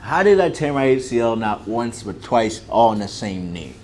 How did I tear my ACL not once but twice all in the same knee?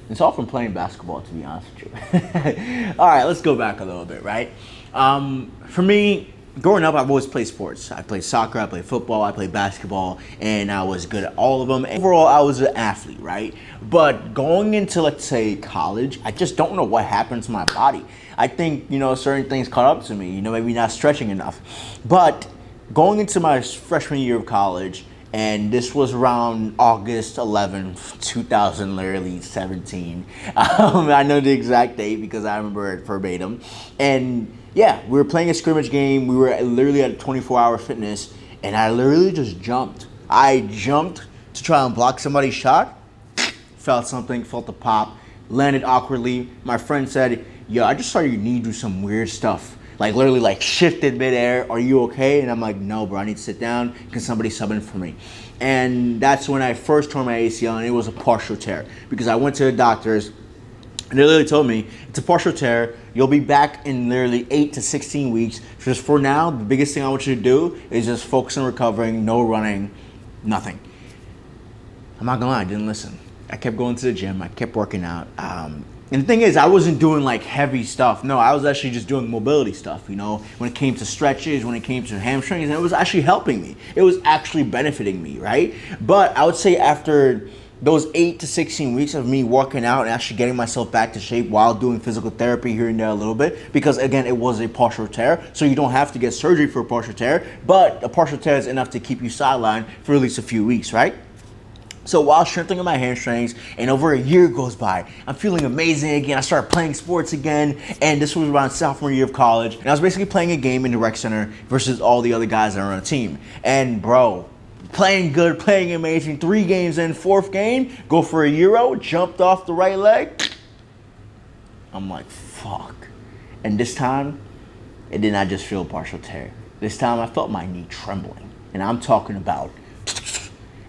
It's all from playing basketball, to be honest with you. All right, let's go back a little bit, right? For me, growing up, I've always played sports. I played soccer, I played football, I played basketball, and I was good at all of them. Overall, I was an athlete, right? But going into, let's say, college, I just don't know what happened to my body. I think, certain things caught up to me, maybe not stretching enough. But going into my freshman year of college, and this was around August 11th, 2017. I know the exact date because I remember it verbatim. And yeah, we were playing a scrimmage game. We were literally at 24-hour fitness, and I literally just jumped. I jumped to try and block somebody's shot, felt something, felt the pop, landed awkwardly. My friend said, yo, I just saw your knee do some weird stuff. Like literally like shifted midair. Are you okay? And I'm like, no, bro, I need to sit down. Can somebody sub in for me? And that's when I first tore my ACL, and it was a partial tear because I went to the doctors and they literally told me it's a partial tear. You'll be back in literally 8 to 16 weeks. Just for now, the biggest thing I want you to do is just focus on recovering, no running, nothing. I'm not gonna lie, I didn't listen. I kept going to the gym. I kept working out. And the thing is, I wasn't doing like heavy stuff. No, I was actually just doing mobility stuff, when it came to stretches, when it came to hamstrings, and it was actually helping me. It was actually benefiting me, right? But I would say after those 8 to 16 weeks of me working out and actually getting myself back to shape while doing physical therapy here and there a little bit, because again, it was a partial tear, so you don't have to get surgery for a partial tear, but a partial tear is enough to keep you sidelined for at least a few weeks, right? So while strengthening my hamstrings, and over a year goes by, I'm feeling amazing again. I started playing sports again, and this was around sophomore year of college. And I was basically playing a game in the rec center versus all the other guys that are on the team. And bro, playing good, playing amazing. 3 games in, 4th game, go for a Euro, jumped off the right leg. I'm like, fuck. And this time, it did not just feel a partial tear. This time I felt my knee trembling. And I'm talking about.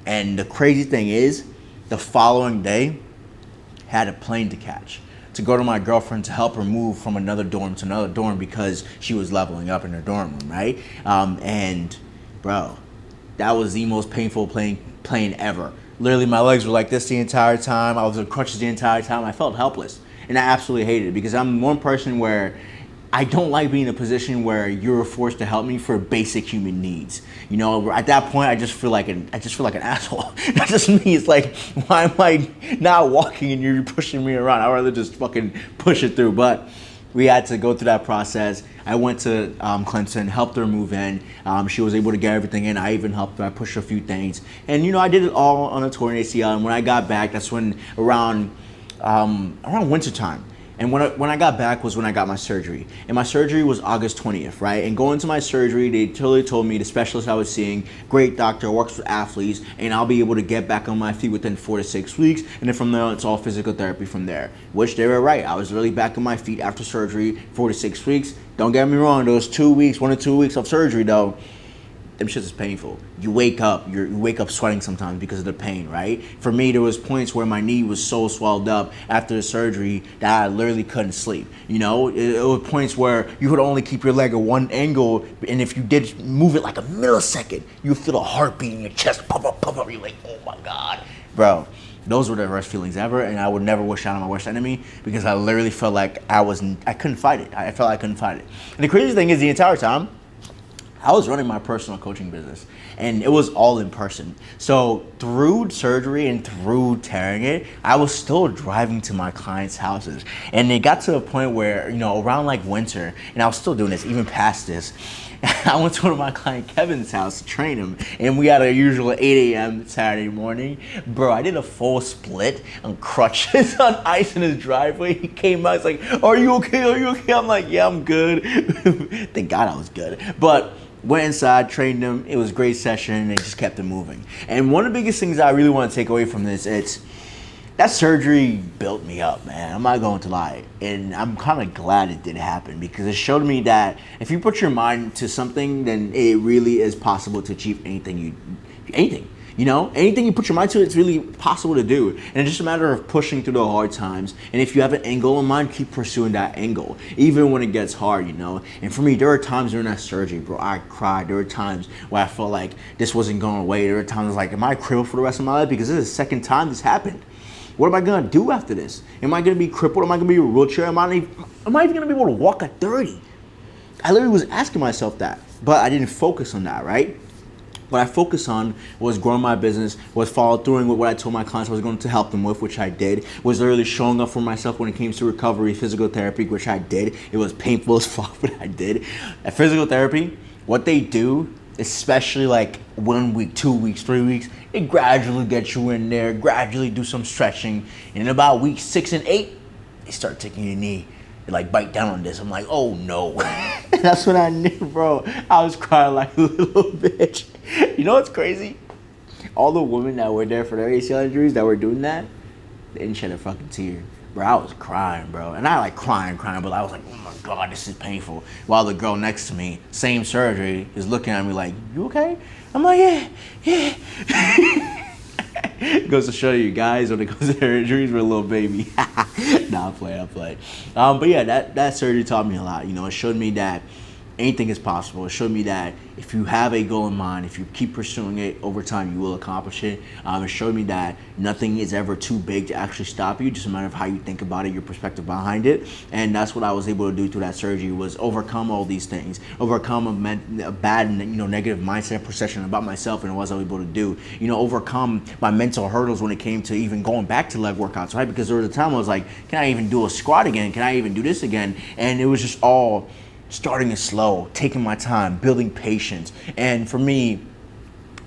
And the crazy thing is, the following day, had a plane to catch to go to my girlfriend to help her move from another dorm to another dorm because she was leveling up in her dorm room, right? And bro, that was the most painful plane ever. Literally, my legs were like this the entire time. I was on crutches the entire time. I felt helpless, and I absolutely hated it because I'm one person where I don't like being in a position where you're forced to help me for basic human needs. At that point, I just feel like an asshole. That's just me. It's like, why am I not walking and you're pushing me around? I'd rather just fucking push it through. But we had to go through that process. I went to Clemson, helped her move in. She was able to get everything in. I even helped her. I pushed a few things. And, I did it all on a torn ACL. And when I got back, that's when around winter time. And when I got back was when I got my surgery. And my surgery was August 20th, right? And going to my surgery, they totally told me, the specialist I was seeing, great doctor, works with athletes, and I'll be able to get back on my feet within 4 to 6 weeks. And then from there, it's all physical therapy from there. Which they were right. I was really back on my feet after surgery, 4 to 6 weeks. Don't get me wrong, those 2 weeks, 1 or 2 weeks of surgery though, them shits is painful. You wake up sweating sometimes because of the pain, right? For me, there was points where my knee was so swelled up after the surgery that I literally couldn't sleep. It was points where you could only keep your leg at one angle, and if you did move it like a millisecond, you feel a heartbeat in your chest, pop up, pop up. You're like, oh my God, bro. Those were the worst feelings ever, and I would never wish that on my worst enemy because I literally felt like I couldn't fight it. I felt I couldn't fight it. And the crazy thing is, the entire time, I was running my personal coaching business, and it was all in person. So through surgery and through tearing it, I was still driving to my clients' houses. And it got to a point where, around like winter, and I was still doing this, even past this, I went to one of my client Kevin's house to train him, and we had a usual 8 a.m. Saturday morning. Bro, I did a full split on crutches on ice in his driveway. He came out, he's like, are you okay? Are you okay? I'm like, yeah, I'm good. Thank God I was good. But went inside, trained him. It was a great session, and just kept it moving. And one of the biggest things I really want to take away from this, it's that surgery built me up, man. I'm not going to lie. And I'm kind of glad it did happen because it showed me that if you put your mind to something, then it really is possible to achieve anything. You know, anything you put your mind to, it's really possible to do. And it's just a matter of pushing through the hard times. And if you have an end goal in mind, keep pursuing that end goal, even when it gets hard, you know. And for me, there were times during that surgery, bro, I cried. There were times where I felt like this wasn't going away. There were times I was like, am I crippled for the rest of my life? Because this is the second time this happened. What am I gonna do after this? Am I gonna be crippled? Am I gonna be in a wheelchair? Am I even gonna be able to walk at 30? I literally was asking myself that, but I didn't focus on that, right? What I focused on was growing my business, was follow through with what I told my clients I was going to help them with, which I did, was literally showing up for myself when it came to recovery, physical therapy, which I did. It was painful as fuck, but I did. At physical therapy, what they do, especially like 1 week, 2 weeks, 3 weeks, it gradually gets you in there, gradually do some stretching, and in about week 6 and 8, they start taking your knee. They like bite down on this. I'm like, oh no. That's what I knew, bro. I was crying like a little bitch. You know what's crazy? All the women that were there for their ACL injuries that were doing that, they didn't shed a fucking tear. Bro, I was crying, bro. And I like crying, but I was like, oh my God, this is painful. While the girl next to me, same surgery, is looking at me like, you okay? I'm like, yeah. It goes to show you guys, when it comes to their injuries, we're a little baby. Nah, I'm playing. But yeah, that surgery taught me a lot. You know, it showed me that anything is possible. It showed me that if you have a goal in mind, if you keep pursuing it, over time you will accomplish it. It showed me that nothing is ever too big to actually stop you. Just a matter of how you think about it, your perspective behind it. And that's what I was able to do through that surgery, was overcome all these things, overcome a bad, negative mindset perception about myself, and what I was able to do. You know, overcome my mental hurdles when it came to even going back to leg workouts, right? Because there was a time I was like, can I even do a squat again? Can I even do this again? And it was just all starting it slow, taking my time, building patience. And for me,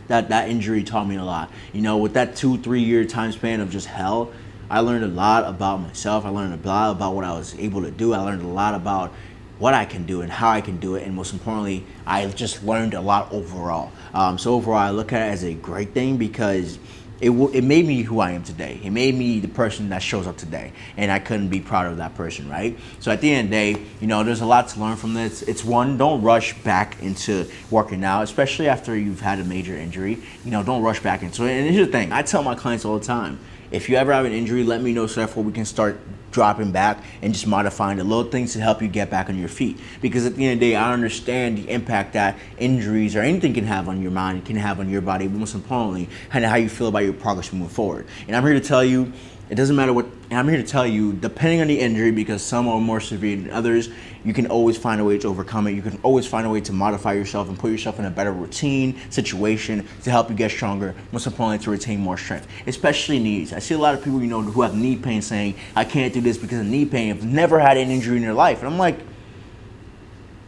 that injury taught me a lot. You know, with that 2-3 year time span of just hell, I learned a lot about myself. I learned a lot about what I was able to do. I learned a lot about what I can do and how I can do it. And most importantly, I just learned a lot overall. So overall, I look at it as a great thing, because it made me who I am today. It made me the person that shows up today, and I couldn't be proud of that person, right? So at the end of the day, there's a lot to learn from this. It's one, don't rush back into working out, especially after you've had a major injury. Don't rush back into it. And here's the thing, I tell my clients all the time, if you ever have an injury, let me know, so therefore we can start dropping back and just modifying the little things to help you get back on your feet. Because at the end of the day, I understand the impact that injuries or anything can have on your mind, can have on your body, but most importantly, and how you feel about your progress moving forward. And I'm here to tell you, it doesn't matter what, and I'm here to tell you, depending on the injury, because some are more severe than others, you can always find a way to overcome it. You can always find a way to modify yourself and put yourself in a better routine, situation to help you get stronger, most importantly, to retain more strength, especially knees. I see a lot of people, who have knee pain saying, I can't do this because of knee pain. I've never had an injury in their life. And I'm like,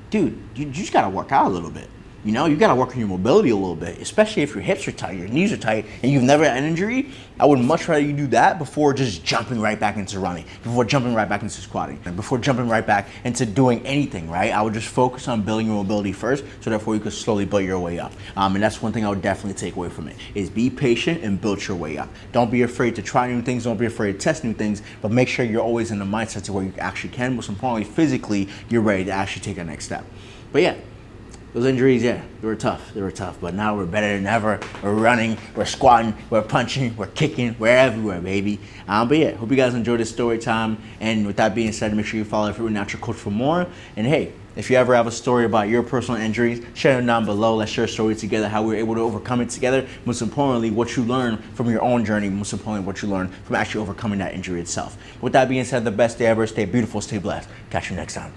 dude, you just got to work out a little bit. You got to work on your mobility a little bit, especially if your hips are tight, your knees are tight, and you've never had an injury. I would much rather you do that before just jumping right back into running, before jumping right back into squatting, and before jumping right back into doing anything, right? I would just focus on building your mobility first, so therefore you could slowly build your way up. And that's one thing I would definitely take away from it, is be patient and build your way up. Don't be afraid to try new things. Don't be afraid to test new things, but make sure you're always in the mindset to where you actually can. Most importantly, physically, you're ready to actually take that next step. But yeah, those injuries, yeah, they were tough, but now we're better than ever. We're running, we're squatting, we're punching, we're kicking, we're everywhere, baby. But yeah, hope you guys enjoyed this story time. And with that being said, make sure you follow Every Natural Coach for more. And hey, if you ever have a story about your personal injuries, share them down below. Let's share a story together, how we were able to overcome it together. Most importantly, what you learned from your own journey. Most importantly, what you learned from actually overcoming that injury itself. With that being said, the best day ever. Stay beautiful, stay blessed. Catch you next time.